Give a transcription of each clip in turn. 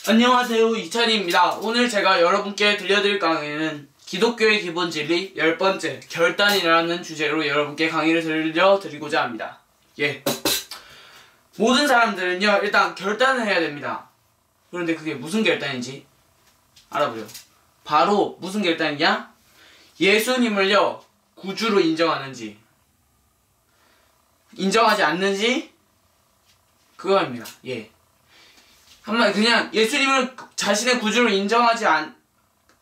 안녕하세요, 이찬희입니다. 오늘 제가 여러분께 들려드릴 강의는 기독교의 기본 진리 10번째 결단이라는 주제로 여러분께 강의를 들려드리고자 합니다. 모든 사람들은요, 일단 결단을 해야 됩니다. 그런데 그게 무슨 결단인지 알아보죠. 바로 무슨 결단이냐? 예수님을요, 구주로 인정하는지 인정하지 않는지 그거입니다. 한마디 그냥 예수님을 자신의 구주로 인정하지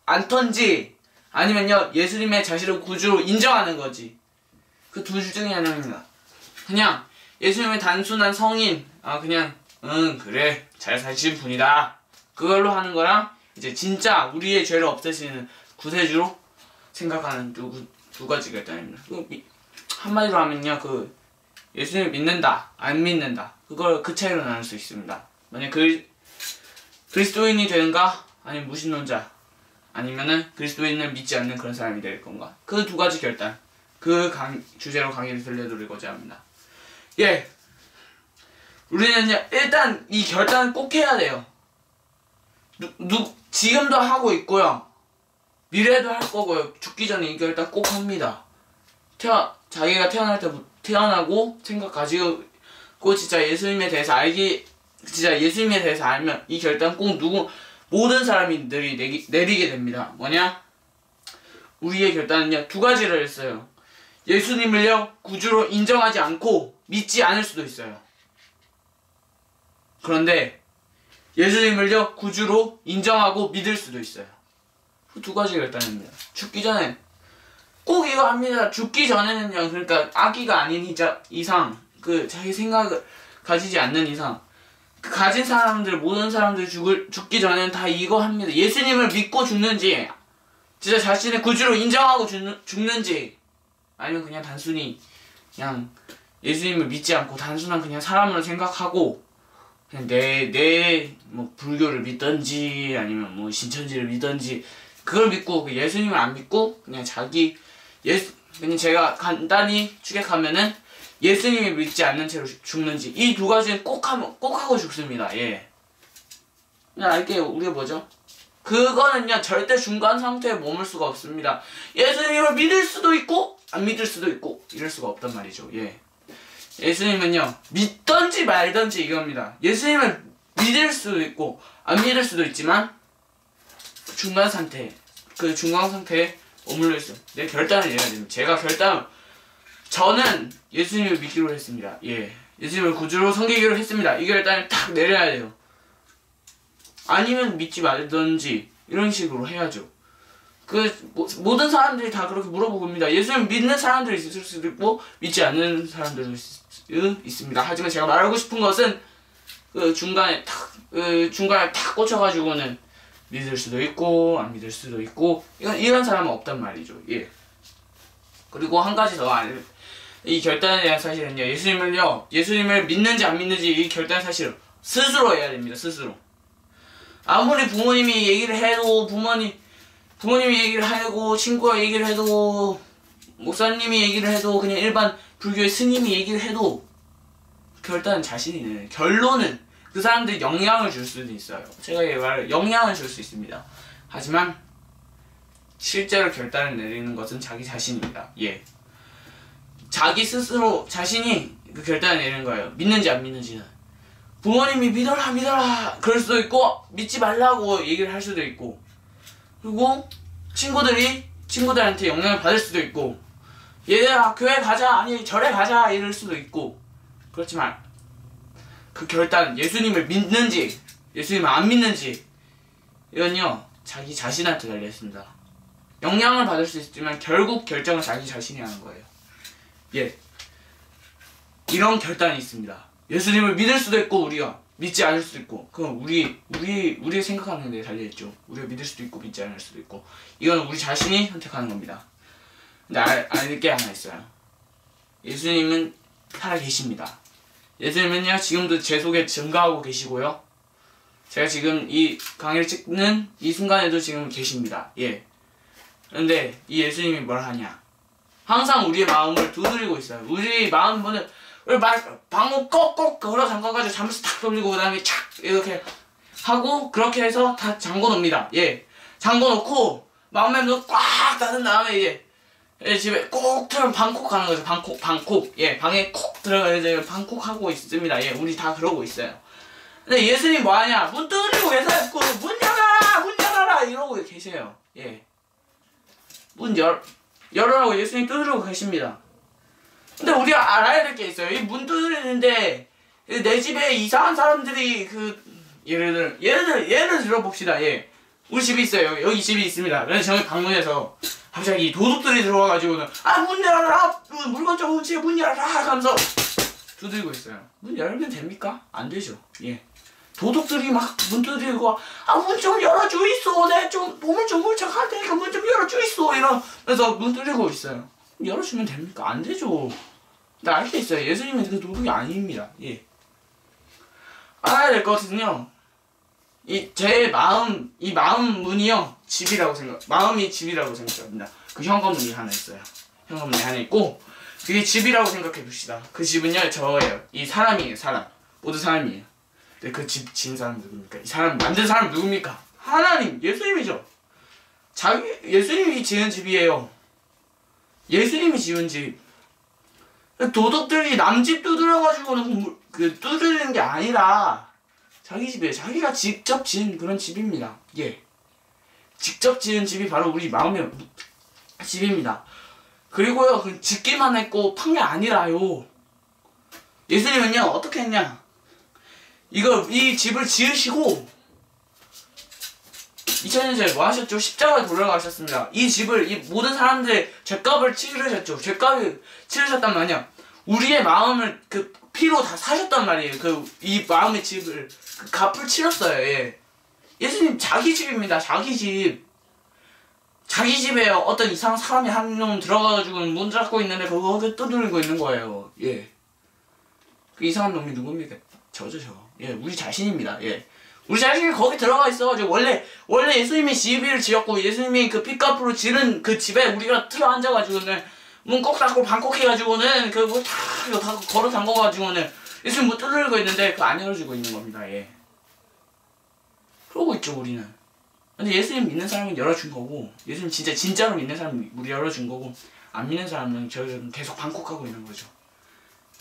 않던지 아니면요 예수님의 자신을 구주로 인정하는 거지. 그 두 중에 하나입니다. 그냥 예수님의 단순한 성인 그냥 그래 잘 사신 분이다 그걸로 하는 거랑 이제 진짜 우리의 죄를 없애시는 구세주로 생각하는 두 가지 결단입니다. 한마디로 하면요 예수님을 믿는다 안 믿는다 그걸 그 차이로 나눌 수 있습니다. 만약 그리스도인이 되는가 아니면 무신론자 아니면은 그리스도인을 믿지 않는 그런 사람이 될 건가, 그 두 가지 결단, 주제로 강의를 들려드리고자 합니다. 우리는요 일단 이 결단을 꼭 해야 돼요. 지금도 하고 있고요 미래도 할 거고요. 죽기 전에 이 결단 꼭 합니다. 자기가 태어나고 생각 가지고 진짜 예수님에 대해서 알면 이 결단 꼭 모든 사람이 내리게 됩니다. 뭐냐? 우리의 결단은요 두 가지를 했어요. 예수님을요 구주로 인정하지 않고 믿지 않을 수도 있어요. 그런데 예수님을요 구주로 인정하고 믿을 수도 있어요. 그 두 가지 결단입니다. 죽기 전에 꼭 이거 합니다. 죽기 전에는요, 그러니까 아기가 아닌 이상 자기 생각을 가지지 않는 이상 가진 사람들, 모든 사람들이 죽기 전에는 다 이거 합니다. 예수님을 믿고 죽는지, 진짜 자신의 구주로 인정하고 죽는지, 아니면 그냥 단순히 그냥 예수님을 믿지 않고 단순한 그냥 사람으로 생각하고 그냥 뭐 불교를 믿던지 아니면 뭐 신천지를 믿던지 그걸 믿고 예수님을 안 믿고 그냥 그냥 제가 간단히 추격하면은 예수님이 믿지 않는 채로 죽는지, 이 두 가지는 꼭 하고 죽습니다. 그냥 알게요. 우리가 뭐죠? 그거는요 절대 중간 상태에 머물 수가 없습니다. 예수님을 믿을 수도 있고 안 믿을 수도 있고 이럴 수가 없단 말이죠. 예수님은요 믿던지 말던지 이겁니다. 예수님을 믿을 수도 있고 안 믿을 수도 있지만 중간 상태에 머물러 있어요. 내 결단을 내려야 됩니다. 저는 예수님을 믿기로 했습니다. 예수님을 구주로 섬기기로 했습니다. 이 결단을 딱 내려야 돼요. 아니면 믿지 말던지 이런 식으로 해야죠. 모든 사람들이 다 그렇게 물어봅니다. 예수님을 믿는 사람들이 있을 수도 있고 믿지 않는 사람들도 있습니다. 하지만 제가 말하고 싶은 것은 중간에 탁 꽂혀가지고는 믿을 수도 있고 안 믿을 수도 있고 이런 사람은 없단 말이죠. 그리고 한 가지 더 이 결단에 대한 사실은요, 예수님을 믿는지 안 믿는지 이 결단 사실을 스스로 해야 됩니다. 스스로. 아무리 부모님이 얘기를 해도 부모님이 얘기를 하고 친구가 얘기를 해도 목사님이 얘기를 해도 그냥 일반 불교의 스님이 얘기를 해도 결단은 자신이 내는, 결론은 그 사람들이 영향을 줄 수도 있어요. 제가 말을 영향을 줄 수 있습니다. 하지만 실제로 결단을 내리는 것은 자기 자신입니다. 자기 스스로 자신이 그 결단을 내리는 거예요. 믿는지 안 믿는지는. 부모님이 믿어라 그럴 수도 있고 믿지 말라고 얘기를 할 수도 있고, 그리고 친구들한테 영향을 받을 수도 있고, 얘들아 교회 가자 아니 절에 가자 이럴 수도 있고. 그렇지만 그 결단, 예수님을 믿는지 예수님을 안 믿는지 이건요 자기 자신한테 달려있습니다. 영향을 받을 수 있지만 결국 결정은 자기 자신이 하는 거예요. 이런 결단이 있습니다. 예수님을 믿을 수도 있고 우리가 믿지 않을 수도 있고, 그건 우리의 생각하는 데 달려있죠. 우리가 믿을 수도 있고 믿지 않을 수도 있고, 이건 우리 자신이 선택하는 겁니다. 근데 알 게 하나 있어요. 예수님은 살아계십니다. 예수님은요 지금도 제 속에 증거하고 계시고요, 제가 지금 이 강의를 찍는 이 순간에도 지금 계십니다. 그런데 이 예수님이 뭘 하냐, 항상 우리의 마음을 두드리고 있어요. 우리 마음은 방문 꼭꼭 걸어 잠가가지고 잠수 탁 돌리고 그 다음에 착 이렇게 하고 그렇게 해서 다 잠궈놓습니다. 예, 잠궈놓고 마음의 문을 꽉 닫은 다음에 이제 집에 꼭 들어가면 방콕 하는 거죠. 방콕. 예, 방에 콕 들어가야 돼요. 방콕 하고 있습니다. 예, 우리 다 그러고 있어요. 근데 예수님 뭐하냐? 문 두드리고 계세요. 문 열어라! 문 열어라! 이러고 계세요. 예. 열어라고 예수님 두드리고 계십니다. 근데 우리가 알아야 될 게 있어요. 이 문 두드리는데, 내 집에 이상한 사람들이 예를 들어봅시다. 예. 우리 집이 있어요. 여기 집이 있습니다. 그래서 저희 방문해서 갑자기 도둑들이 들어와가지고는 문 열어라! 물건 좀 훔치게 문 열어라! 하면서 두드리고 있어요. 문 열면 됩니까? 안 되죠. 예. 도둑들이 막 문 두드리고 문 좀 열어주이소. 내 좀 보물 좀 훔쳐갈 테니까 문 좀 열어주이소. 이러면서 문 두드리고 있어요. 열어주면 됩니까? 안 되죠. 나 알 게 있어요. 예수님은 그 도둑이 아닙니다. 예. 알아야 될 것은요. 이 마음 문이요 마음이 집이라고 생각합니다. 그 현관문이 하나 있어요. 현관문이 하나 있고 그게 집이라고 생각해 봅시다. 그 집은요 저예요. 이 사람이에요. 모두 사람이에요. 근데 그 집 지은 사람 누굽니까? 이 사람 만든 사람 누굽니까? 하나님, 예수님이죠. 예수님이 지은 집이에요. 예수님이 지은 집. 도둑들이 남 집 두드려가지고는 두드리는 게 아니라 자기 집이에요. 자기가 직접 지은 그런 집입니다. 예. 직접 지은 집이 바로 우리 마음의 집입니다. 그리고요, 짓기만 했고 판 게 아니라요. 예수님은요, 어떻게 했냐? 이 집을 지으시고 2000년 전에 뭐 하셨죠? 십자가에 돌아가셨습니다. 이 집을, 이 모든 사람들의 죄값을 치르셨죠. 죄값을 치르셨단 말이야. 우리의 마음을 피로 다 사셨단 말이에요. 이 마음의 집을, 값을 치렀어요. 예. 예수님 자기 집입니다. 자기 집. 자기 집에 어떤 이상한 사람이 한 명 들어가가지고 문 닫고 있는데 그거 두드리고 있는 거예요. 예. 그 이상한 놈이 누굽니까? 저죠. 예, 우리 자신입니다. 예. 우리 자신이 거기 들어가 있어가지고 원래 예수님이 집을 지었고 예수님이 그 핏값으로 지른 그 집에 우리가 틀어 앉아가지고는 문 꼭 닫고 방콕 해가지고는 문 다 걸어 잠궈가지고는 예수님 문 두드리고 있는데 그거 안 열어주고 있는 겁니다. 예. 그러고 있죠 우리는. 근데 예수님 믿는 사람은 열어준 거고 예수님 진짜로 믿는 사람은 우리 열어준 거고 안 믿는 사람은 저희는 계속 방콕하고 있는 거죠.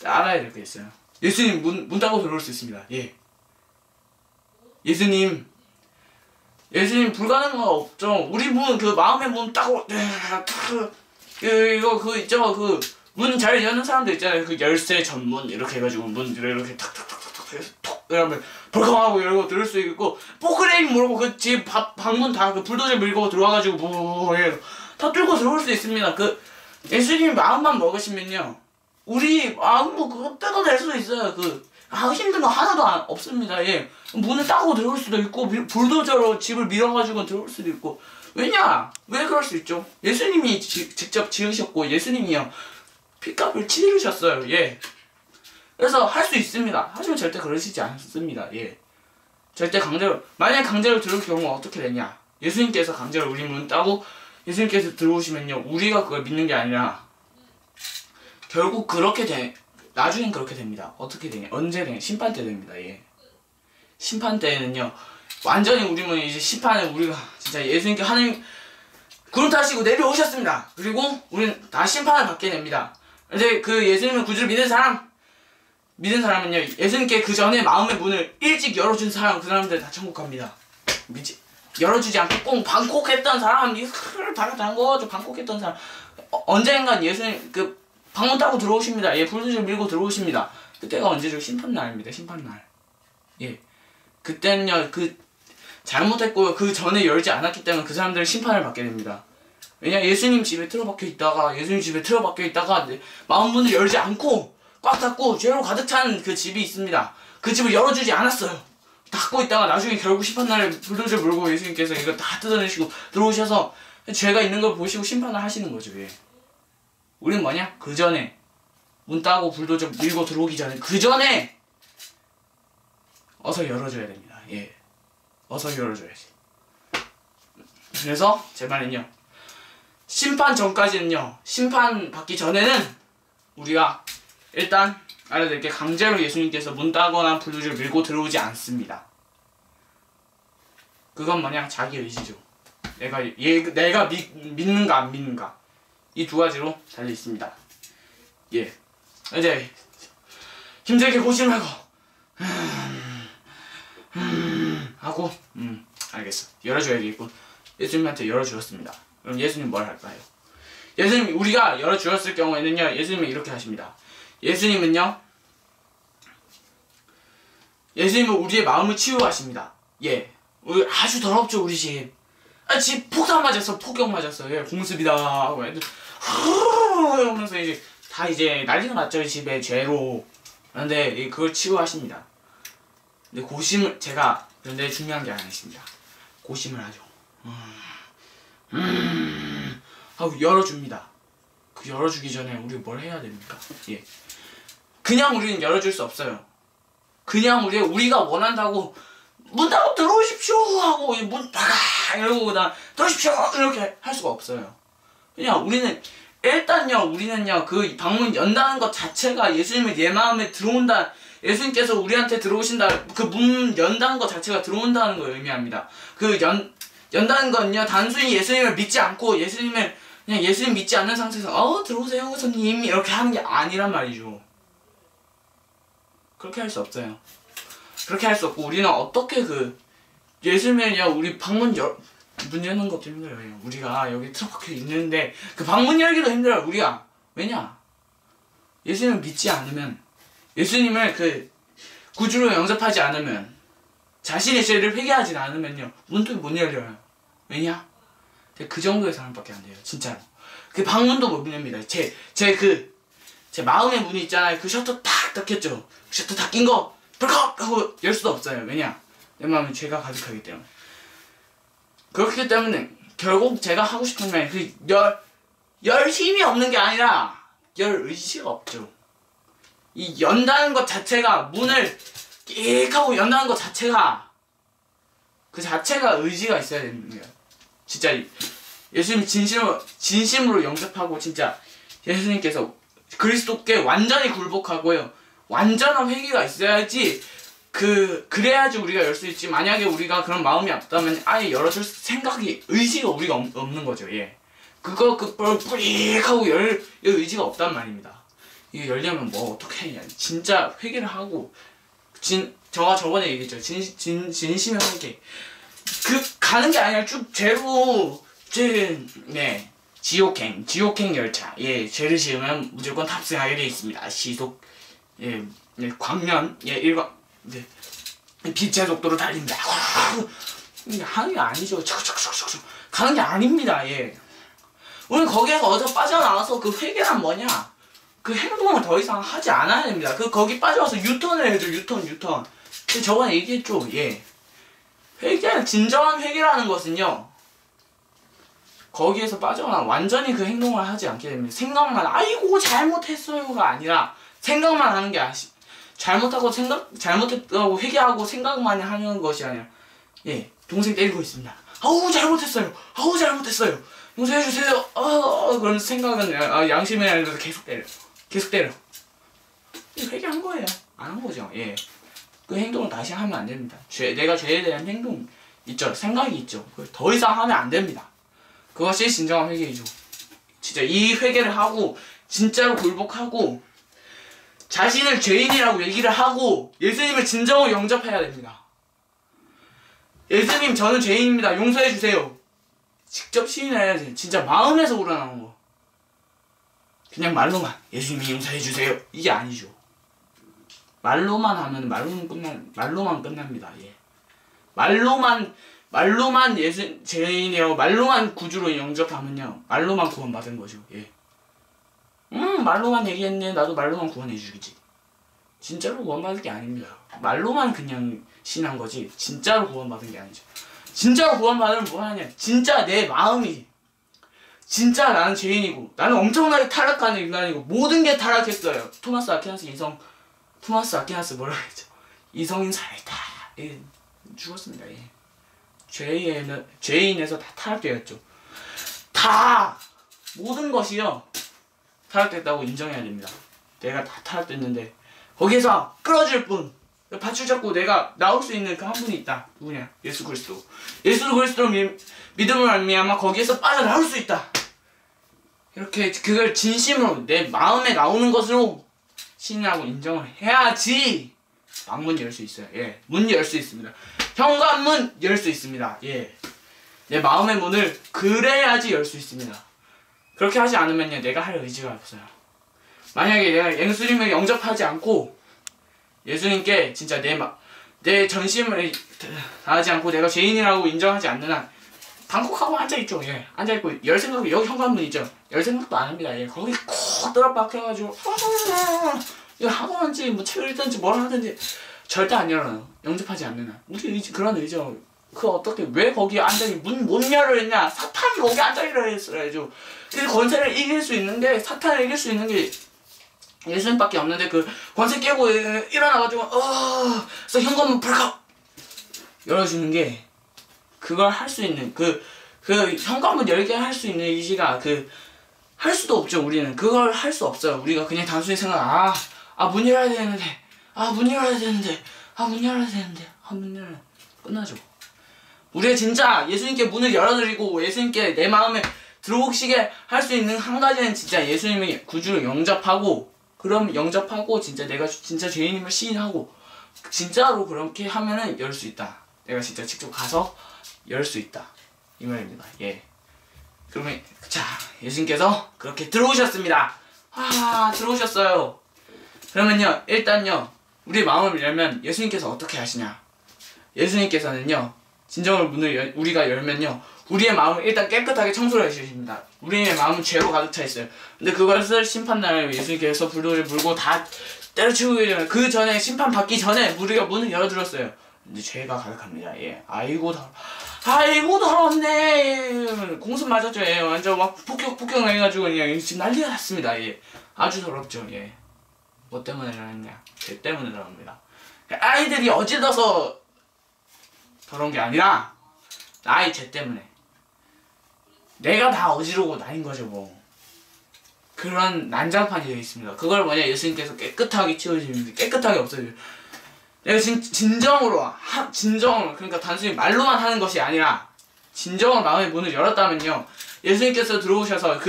알아야 될 게 있어요. 예수님 문 닫고 들어올 수 있습니다. 예. 예수님 불가능한 거 없죠. 우리 마음의 문 따고 문 잘 여는 사람들 있잖아요. 그 열쇠 전문 이렇게 해가지고 문 이렇게 탁탁탁탁 해서 톡 이러면 벌컥하고 이러고 들을 수 있고 포크레인 몰고 그 집 방문 다 불도저 밀고 들어와가지고 뭐 다 뚫고 들어올 수 있습니다. 예수님 마음만 먹으시면요. 우리 마음 그거 뜯어낼 수도 있어요. 힘든 거 하나도 없습니다. 예. 문을 따고 들어올 수도 있고 불도저로 집을 밀어가지고 들어올 수도 있고. 왜 그럴 수 있죠? 예수님이 직접 지으셨고 예수님이요 핏값을 치르셨어요. 예. 그래서 할 수 있습니다. 하지만 절대 그러시지 않습니다. 예. 절대 만약에 강제로 들어올 경우는 어떻게 되냐? 예수님께서 강제로 우리 문 따고 예수님께서 들어오시면요 우리가 그걸 믿는 게 아니라 결국 나중엔 그렇게 됩니다. 어떻게 되냐? 언제 되냐? 심판 때 됩니다. 예. 심판 때는요, 완전히 우리는 이제 심판을 우리가 진짜 예수님께 하나님 구름 타시고 내려오셨습니다. 그리고 우리는 다 심판을 받게 됩니다. 이제 예수님을 구주를 믿는 사람은요, 예수님께 그 전에 마음의 문을 일찍 열어준 그 사람들 다 천국 갑니다. 열어주지 않고 꼭 방콕했던 사람, 바로 잠궈가지고 방콕했던 사람, 언젠간 예수님 방문 따고 들어오십니다. 예, 불도저 밀고 들어오십니다. 그때가 언제죠? 심판날입니다. 심판날. 예. 그때는요, 잘못했고요. 그 전에 열지 않았기 때문에 그 사람들은 심판을 받게 됩니다. 왜냐, 예수님 집에 틀어박혀 있다가, 마음문을 열지 않고, 꽉 닫고, 죄로 가득 찬 그 집이 있습니다. 그 집을 열어주지 않았어요. 닫고 있다가 나중에 결국 심판날에 불도저 물고 예수님께서 이거 다 뜯어내시고 들어오셔서 죄가 있는 걸 보시고 심판을 하시는 거죠. 예. 우린 뭐냐? 그 전에 문 따고 불도저 밀고 들어오기 전에 그 전에 어서 열어줘야 됩니다. 예, 어서 열어줘야지. 그래서 제 말은요, 심판 전까지는요, 심판 받기 전에는 우리가 일단 알아야 될 게 강제로 예수님께서 문 따거나 불도저를 밀고 들어오지 않습니다. 그건 뭐냐? 자기 의지죠. 내가 믿는가 안 믿는가. 이 두 가지로 달려 있습니다. 예. 이제 힘들게 고심 말고 하고 알겠어. 열어줘야겠고 예수님한테 열어주었습니다. 그럼 예수님 뭘 할까요? 예수님 우리가 열어주었을 경우에는요. 예수님은 이렇게 하십니다. 예수님은 우리의 마음을 치유하십니다. 예. 아주 더럽죠 우리 집. 집 폭탄 맞았어. 폭격 맞았어. 예, 공습이다 하고 애들 이러면서 이제 난리가 났죠. 이 집에 죄로. 그런데 그걸 치유하십니다. 근데 그런데 중요한 게 하나 있습니다. 고심을 하죠. 하고 열어줍니다. 그 열어주기 전에 우리 뭘 해야 됩니까? 예. 그냥 우리는 열어줄 수 없어요. 그냥 우리가 원한다고 문 닫고 들어오십시오 하고 문 박아 이러고 그다음 들어오십시오 이렇게 할 수가 없어요. 그냥 우리는요 그 방문 연다는 것 자체가 예수님의 내 마음에 들어온다. 예수님께서 우리한테 들어오신다. 그 문 연다는 것 자체가 들어온다는 걸 의미합니다. 그 연다는 건요 단순히 예수님을 믿지 않고 그냥 예수님 믿지 않는 상태에서 들어오세요 손님 이렇게 하는 게 아니란 말이죠. 그렇게 할 수 없어요. 그렇게 할 수 없고 우리는 어떻게 예수님이야 우리 문 여는 것도 힘들어요. 우리가 여기 틀어박혀 있는데 그 방문 열기도 힘들어요. 우리가 왜냐? 예수님을 믿지 않으면 예수님을 구주로 영접하지 않으면 자신의 죄를 회개하지 않으면요 문도 못 열려요. 왜냐? 그 정도의 사람밖에 안 돼요. 진짜로. 그 방문도 못 엽니다. 제 마음의 문이 있잖아요. 그 셔터 탁 닫혔죠. 셔터 닫힌 거 벌컥 하고 열 수도 없어요. 왜냐? 내 마음에 죄가 가득하기 때문에. 그렇기 때문에 결국 제가 하고 싶은 말 열 힘이 없는 게 아니라 열 의지가 없죠. 이 연다는 것 자체가 문을 끽 하고 연다는 것 자체가 그 자체가 의지가 있어야 되는 거예요. 진짜 예수님 진심으로 영접하고 진짜 예수님께서 그리스도께 완전히 굴복하고요. 완전한 회개가 있어야지 그래야지 우리가 열 수 있지. 만약에 우리가 그런 마음이 없다면 아예 열어줄 의지가 우리가 없는 거죠. 예. 뿌릭 하고 열 의지가 없단 말입니다. 이게 열려면 어떻게 해야 진짜 회개를 하고 제가 저번에 얘기했죠. 진심의 회개. 가는 게 아니라 쭉 지옥행 열차. 예, 죄를 지으면 무조건 탑승하게 되어 있습니다. 시속 광년 빛의 속도로 달립니다. 하는 게 아니죠. 가는 게 아닙니다. 예. 우리 거기에서 어디서 빠져나와서 그 회개란 뭐냐? 그 행동을 더 이상 하지 않아야 됩니다. 거기 빠져와서 유턴을 해줘. 유턴. 저번에 얘기했죠. 예. 진정한 회개라는 것은요. 거기에서 빠져나 완전히 그 행동을 하지 않게 됩니다. 생각만 아이고 잘못했어요가 아니라 생각만 하는 게 잘못했다고 회개하고 생각만 하는 것이 아니라 동생 때리고 있습니다. 잘못했어요. 용서해주세요. 그런 생각은 양심에 알면서 계속 때려. 회개한 거예요. 안 한 거죠. 예. 그 행동을 다시 하면 안 됩니다. 내가 죄에 대한 행동 있죠. 생각이 있죠. 더 이상 하면 안 됩니다. 그것이 진정한 회개이죠. 진짜 이 회개를 하고 진짜로 굴복하고 자신을 죄인이라고 얘기를 하고 예수님을 진정으로 영접해야 됩니다. 예수님 저는 죄인입니다. 용서해주세요. 직접 시인해야지. 진짜 마음에서 우러나온 거. 그냥 말로만 예수님이 용서해주세요. 이게 아니죠. 말로만 하면 말로만 끝납니다. 예. 말로만 죄인이요. 말로만 구주로 영접하면요. 말로만 구원받은 거죠. 예. 말로만 얘기했네. 나도 말로만 구원해주겠지. 진짜로 구원받을 게 아닙니다. 말로만 그냥 신한 거지. 진짜로 구원받은 게 아니죠. 진짜로 구원받으면 뭐 하냐. 진짜 내 마음이 진짜 나는 죄인이고 나는 엄청나게 타락하는 인간이고 모든 게 타락했어요. 토마스 아퀴나스 뭐라고 했죠? 이성인 살다. 예. 죽었습니다. 예. 죄인에서 다 타락되었죠. 다 모든 것이요 타락됐다고 인정해야 됩니다. 내가 다 타락됐는데 거기에서 끌어줄 분 밧줄 잡고 내가 나올 수 있는 그 한 분이 있다. 누구냐? 예수 그리스도. 예수 그리스도로 믿음을 말미암아 거기에서 빠져나올 수 있다. 이렇게 그걸 진심으로 내 마음에 나오는 것으로 신인하고 인정을 해야지 방문 열 수 있어요. 예, 문 열 수 있습니다. 현관문 열 수 있습니다. 예, 내 마음의 문을 그래야지 열 수 있습니다. 그렇게 하지 않으면요, 내가 할 의지가 없어요. 만약에 내가 예수님을 영접하지 않고 예수님께 진짜 내 전심을 다하지 않고 내가 죄인이라고 인정하지 않는 한 방콕하고 앉아있죠. 예, 앉아있고 열 생각, 여기 현관문 있죠. 열 생각도 안 합니다. 예, 거기 콕 들어박혀가지고 이거 하고 앉지, 뭐 책을 읽든지 뭘 하든지 절대 안 열어요. 영접하지 않는 한. 우리 의지, 그런 의지요. 그 어떻게 왜 거기에 앉아있 문 못 열어 했냐? 사탄이 거기 앉아있으라 했어야죠. 그 권세를 이길 수 있는 게, 사탄을 이길 수 있는 게 예수님밖에 없는데 그 권세 깨고 일어나가지고 그래서 현관문 불컥 열어주는 게, 그걸 할 수 있는 그 현관문 열게 할 수 있는 의지가 할 수도 없죠. 우리는 그걸 할 수 없어요. 우리가 그냥 단순히 문 열어야 되는데, 문 열어야 되는데, 문 열어야 되는데, 문 열어야 끝나죠. 우리가 진짜 예수님께 문을 열어드리고 예수님께 내 마음에 들어오시게 할 수 있는 한 가지는 진짜 예수님의 구주를 영접하고, 그럼 영접하고 진짜 내가 진짜 죄인임을 시인하고 진짜로 그렇게 하면은 열 수 있다. 내가 진짜 직접 가서 열 수 있다, 이 말입니다. 예. 그러면 자, 예수님께서 그렇게 들어오셨습니다. 들어오셨어요. 그러면요, 일단요, 우리 마음을 열면 예수님께서 어떻게 하시냐? 예수님께서는요, 진정으로 문을 우리가 열면요, 우리의 마음을 일단 깨끗하게 청소를 해주십니다. 우리의 마음은 죄로 가득 차 있어요. 근데 그것을 심판날에 예수님께서 불도를 불고 다 때려치우기 전에, 그 전에 심판 받기 전에 우리가 문을 열어드렸어요. 근데 죄가 가득합니다. 예. 아이고 더럽네. 공습 맞았죠. 예. 완전 막 폭격 나해가지고 그냥 지금 난리가 났습니다. 예. 아주 더럽죠. 예. 뭐 때문에 일어났냐? 죄 때문에 일어납니다. 아이들이 어질러서 더러운 게 아니라 나의 죄 때문에 내가 다 어지르고 나인 거죠. 뭐 그런 난장판이 되어 있습니다. 그걸 만약 예수님께서 깨끗하게 치워주시면, 깨끗하게 없어져요. 내가 진정으로 그러니까 단순히 말로만 하는 것이 아니라 진정으로 마음의 문을 열었다면요, 예수님께서 들어오셔서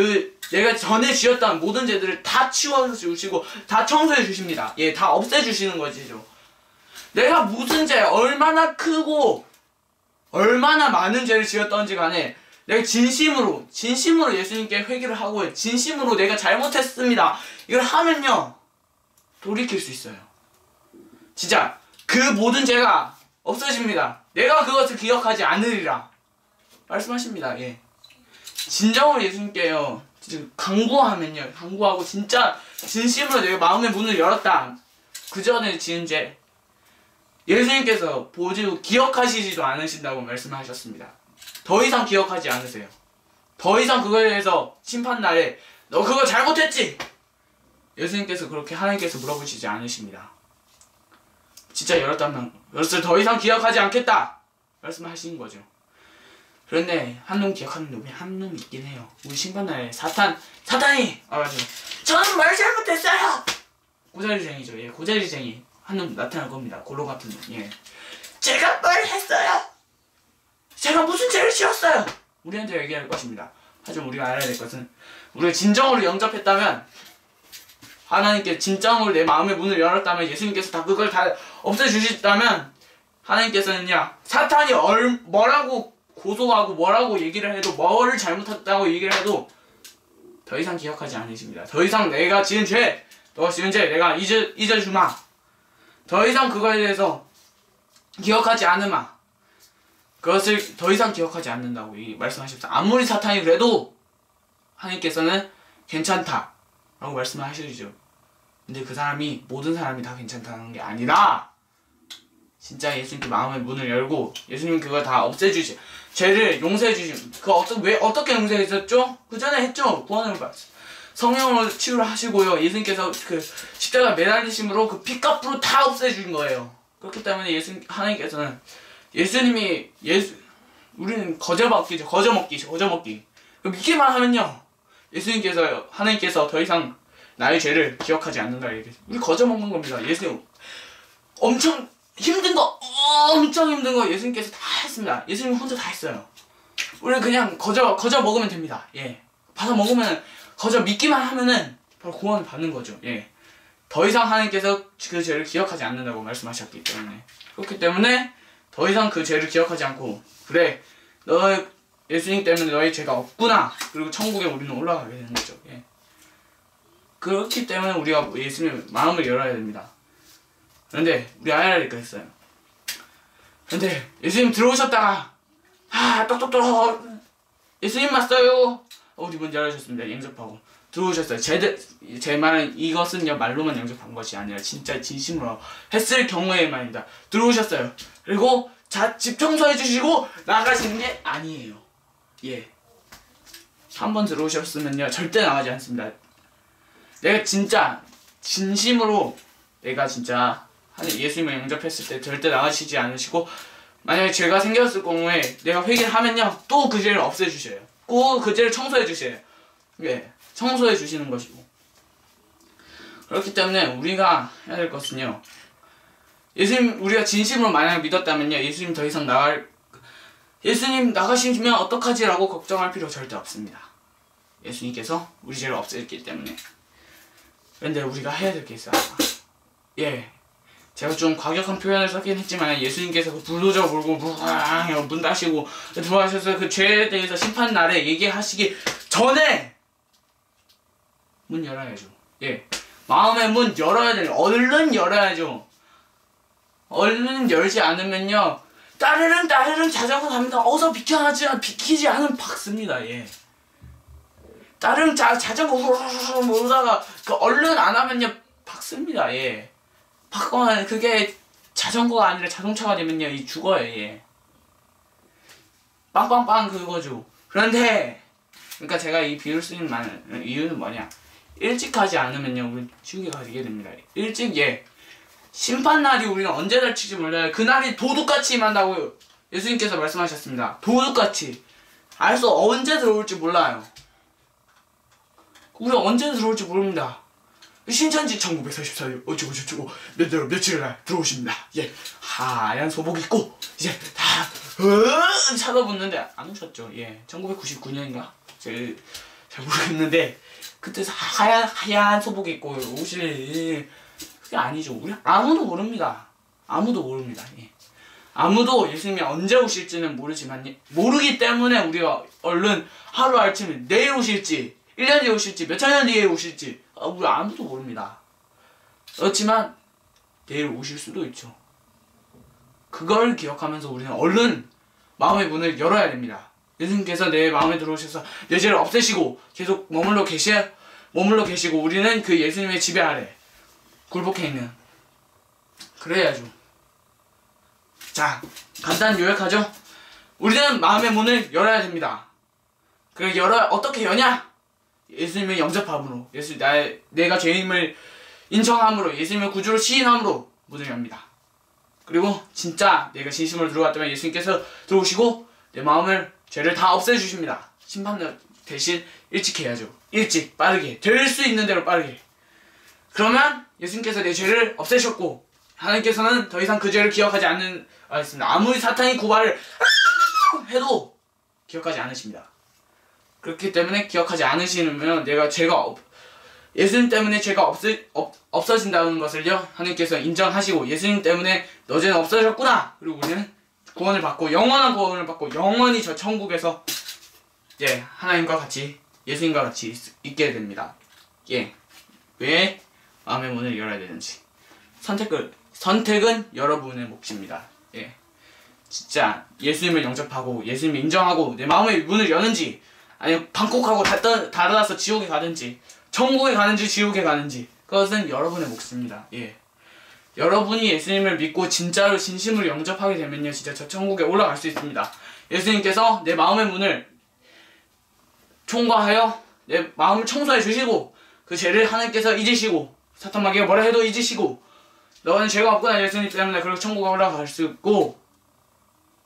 내가 전에 지었던 모든 죄들을 다 치워주시고 다 청소해 주십니다. 예, 다 없애주시는 것이죠. 내가 무슨 죄, 얼마나 크고 얼마나 많은 죄를 지었던지 간에 내가 진심으로 예수님께 회개를 하고 진심으로 내가 잘못했습니다, 이걸 하면요, 돌이킬 수 있어요. 진짜 그 모든 죄가 없어집니다. 내가 그것을 기억하지 않으리라 말씀하십니다. 예. 진정으로 예수님께요, 진짜 강구하고 진짜 진심으로 내가 마음의 문을 열었다, 그 전에 지은 죄 예수님께서 보지도 기억하시지도 않으신다고 말씀하셨습니다. 더 이상 기억하지 않으세요. 더 이상 그거에 대해서 심판날에 너 그거 잘못했지? 예수님께서 그렇게 하나님께서 물어보시지 않으십니다. 진짜 열었다면 열었을 더 이상 기억하지 않겠다 말씀하신 거죠. 그런데 한 놈 기억하는 놈이 한 놈 있긴 해요. 우리 심판날에 사탄이 와가지고 저는 말 잘못했어요! 고자리쟁이죠. 예, 고자리쟁이 한 놈 나타날 겁니다. 골로 같은 놈. 예. 제가 뭘 했어요? 제가 무슨 죄를 지었어요? 우리한테 얘기할 것입니다. 하지만 우리가 알아야 될 것은, 우리가 진정으로 영접했다면, 하나님께 진정으로 내 마음의 문을 열었다면, 예수님께서 다 그걸 다 없애주셨다면, 하나님께서는요, 사탄이 뭐라고 고소하고 뭐라고 얘기를 해도, 뭐를 잘못했다고 얘기를 해도 더 이상 기억하지 않으십니다. 더 이상 내가 지은 죄, 너가 지은 죄 내가 잊어주마. 더 이상 그거에 대해서 기억하지 않으마. 그것을 더 이상 기억하지 않는다고 말씀하셨어요. 아무리 사탄이 그래도 하나님께서는 괜찮다 라고 말씀을 하시죠. 근데 그 사람이, 모든 사람이 다 괜찮다는 게 아니라 진짜 예수님께 마음의 문을 열고 예수님 그거 다 없애주시, 죄를 용서해주시. 왜 어떻게 용서해주셨죠? 그 전에 했죠. 구원을 받았어요. 성령으로 치유를 하시고요, 예수님께서 그 십자가 매달리심으로 그 피값으로 다 없애준 거예요. 그렇기 때문에 하나님께서는 우리는 거저먹기죠. 거저먹기. 믿기만 하면요, 하나님께서 더 이상 나의 죄를 기억하지 않는다. 우리 거저먹는 겁니다. 예수님 엄청 힘든 거 엄청 힘든 거 예수님께서 다 했습니다. 예수님 혼자 다 했어요. 우리는 그냥 거저 먹으면 됩니다. 예. 받아 먹으면 거저 믿기만 하면은 바로 구원을 받는 거죠. 예. 더 이상 하나님께서 그 죄를 기억하지 않는다고 말씀하셨기 때문에 그렇기 때문에 더 이상 그 죄를 기억하지 않고 그래 너 예수님 때문에 너의 죄가 없구나 그리고 천국에 우리는 올라가게 되는 거죠. 예. 그렇기 때문에 우리가 예수님 마음을 열어야 됩니다. 그런데 우리 알아야 될 거 있어요. 그런데 예수님 들어오셨다가 똑똑똑 예수님 왔어요. 우리 문 열어주셨습니다. 영접하고 들어오셨어요. 제 말은 이것은요 말로만 영접한 것이 아니라 진짜 진심으로 했을 경우의 말입니다. 들어오셨어요. 그리고 집 청소해 주시고 나가시는 게 아니에요. 예. 한번 들어오셨으면요 절대 나가지 않습니다. 내가 진짜 진심으로 내가 진짜 예수님을 영접했을 때 절대 나가시지 않으시고 만약에 죄가 생겼을 경우에 내가 회개를 하면요 또 그 죄를 없애주셔요. 꼭 그 죄를 청소해 주셔요. 예, 청소해 주시는 것이고 그렇기 때문에 우리가 해야 될 것은요 예수님 우리가 진심으로 만약 믿었다면요 예수님 더 이상 예수님 나가시면 어떡하지 라고 걱정할 필요 절대 없습니다. 예수님께서 우리 죄를 없애셨기 때문에. 그런데 우리가 해야 될 게 있어요. 예, 제가 좀 과격한 표현을 썼긴 했지만 예수님께서 그 불도저 불고 문 닫으시고 들어가셔서 그 죄에 대해서 심판날에 얘기하시기 전에 문 열어야죠. 예, 마음의 문 열어야 돼요. 얼른 열어야죠. 얼른 열지 않으면요 따르릉 자전거 갑니다. 어서 비키지 않으면 박습니다. 예, 따르릉 자전거 후루루루 모르다가 그 얼른 안 하면요 박습니다. 예, 박거나 그게 자전거가 아니라 자동차가 되면요 이 죽어요. 예, 빵빵빵 그거죠. 그런데 그러니까 제가 이 비유를 쓰는 이유는 뭐냐, 일찍 가지 않으면요 우리 지옥에 가게 됩니다. 일찍. 예, 심판날이 우리는 언제 닥칠지 몰라요. 그날이 도둑같이 임한다고 예수님께서 말씀하셨습니다. 도둑같이. 알수 언제 들어올지 몰라요. 우리가 언제 들어올지 모릅니다. 신천지 1944년 어쩌고 며칠 날 들어오십니다. 예, 하얀 소복 입고 이제 다 찾아붙는데 안 오셨죠. 예, 1999년인가? 잘 모르겠는데 그때 하얀 소복 입고 오실 그게 아니죠. 우리 아무도 모릅니다. 아무도 모릅니다. 예. 아무도 예수님이 언제 오실지는 모르기 때문에 우리가 얼른 하루아침에 내일 오실지 1년 뒤에 오실지 몇천 년 뒤에 오실지 우리 아무도 모릅니다. 그렇지만 내일 오실 수도 있죠. 그걸 기억하면서 우리는 얼른 마음의 문을 열어야 됩니다. 예수님께서 내 마음에 들어오셔서 내 죄를 없애시고 계속 머물러 계시고 우리는 그 예수님의 지배 아래 굴복해 있는. 그래야죠. 자, 간단 요약하죠. 우리는 마음의 문을 열어야 됩니다. 어떻게 여냐? 예수님을 영접함으로, 내가 죄인임을 인정함으로, 예수님을 구주로 시인함으로 문을 엽니다. 그리고 진짜 내가 진심으로 들어왔다면 예수님께서 들어오시고 내 마음을 죄를 다 없애주십니다. 심판 대신 일찍 해야죠. 일찍, 빠르게, 될 수 있는 대로 빠르게. 그러면 예수님께서 내 죄를 없애셨고 하나님께서는 더 이상 그 죄를 기억하지 않습니다. 아무리 사탄이 고발을 해도 기억하지 않으십니다. 그렇기 때문에 기억하지 않으시면 예수님 때문에 죄가 없어진다는 것을요 하나님께서 인정하시고 예수님 때문에 너 죄는 없어졌구나. 그리고 우리는 구원을 받고 영원한 구원을 받고 영원히 저 천국에서 하나님과 같이 예수님과 같이 있게 됩니다. 예, 왜 마음의 문을 열어야 되는지 선택은 여러분의 몫입니다. 예, 진짜 예수님을 영접하고 예수님을 인정하고 내 마음의 문을 여는지 아니면 방콕하고 닫아서 지옥에 가든지 천국에 가는지 지옥에 가는지 그것은 여러분의 몫입니다. 예, 여러분이 예수님을 믿고 진짜로 진심으로 영접하게 되면요 진짜 저 천국에 올라갈 수 있습니다. 예수님께서 내 마음의 문을 총괄하여 내 마음을 청소해 주시고 그 죄를 하나님께서 잊으시고 사탄 마귀가 뭐라 해도 잊으시고 너는 죄가 없구나 예수님 때문에 그리고 천국에 올라갈 수 있고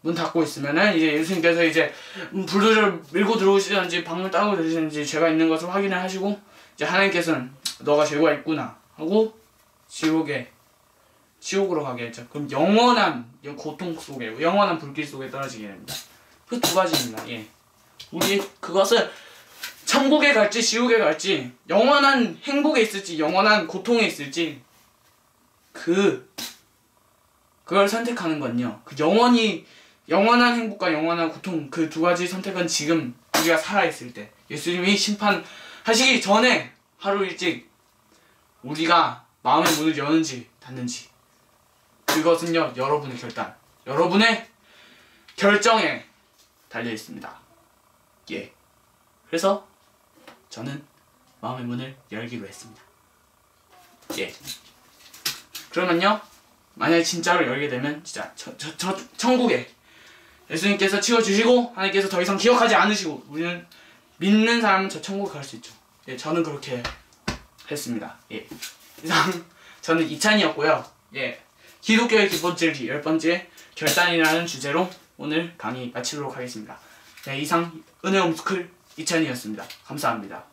문 닫고 있으면은 이제 예수님께서 이제 불도저를 밀고 들어오시든지 방을 따고 들으시든지 죄가 있는 것을 확인을 하시고 이제 하나님께서는 너가 죄가 있구나 하고 지옥에 지옥으로 가게 했죠. 그럼 영원한 고통 속에, 영원한 불길 속에 떨어지게 됩니다. 그 두 가지입니다. 예. 우리 그것을 천국에 갈지 지옥에 갈지, 영원한 행복에 있을지 영원한 고통에 있을지, 그걸 선택하는 건요, 그 영원한 행복과 영원한 고통, 그 두 가지 선택은 지금 우리가 살아있을 때, 예수님이 심판하시기 전에 하루 일찍 우리가 마음의 문을 여는지 닫는지, 그것은요 여러분의 결단, 여러분의 결정에 달려있습니다. 예. 그래서 저는 마음의 문을 열기로 했습니다. 예. 그러면요, 만약에 진짜로 열게 되면 진짜 천국에 예수님께서 치워주시고 하나님께서 더 이상 기억하지 않으시고 우리는 믿는 사람은 저 천국에 갈 수 있죠. 예, 저는 그렇게 했습니다. 예. 이상 저는 이찬이었고요. 예. 기독교의 기본질 10번째 결단이라는 주제로 오늘 강의 마치도록 하겠습니다. 네, 이상 은혜홈스쿨 이찬이었습니다. 감사합니다.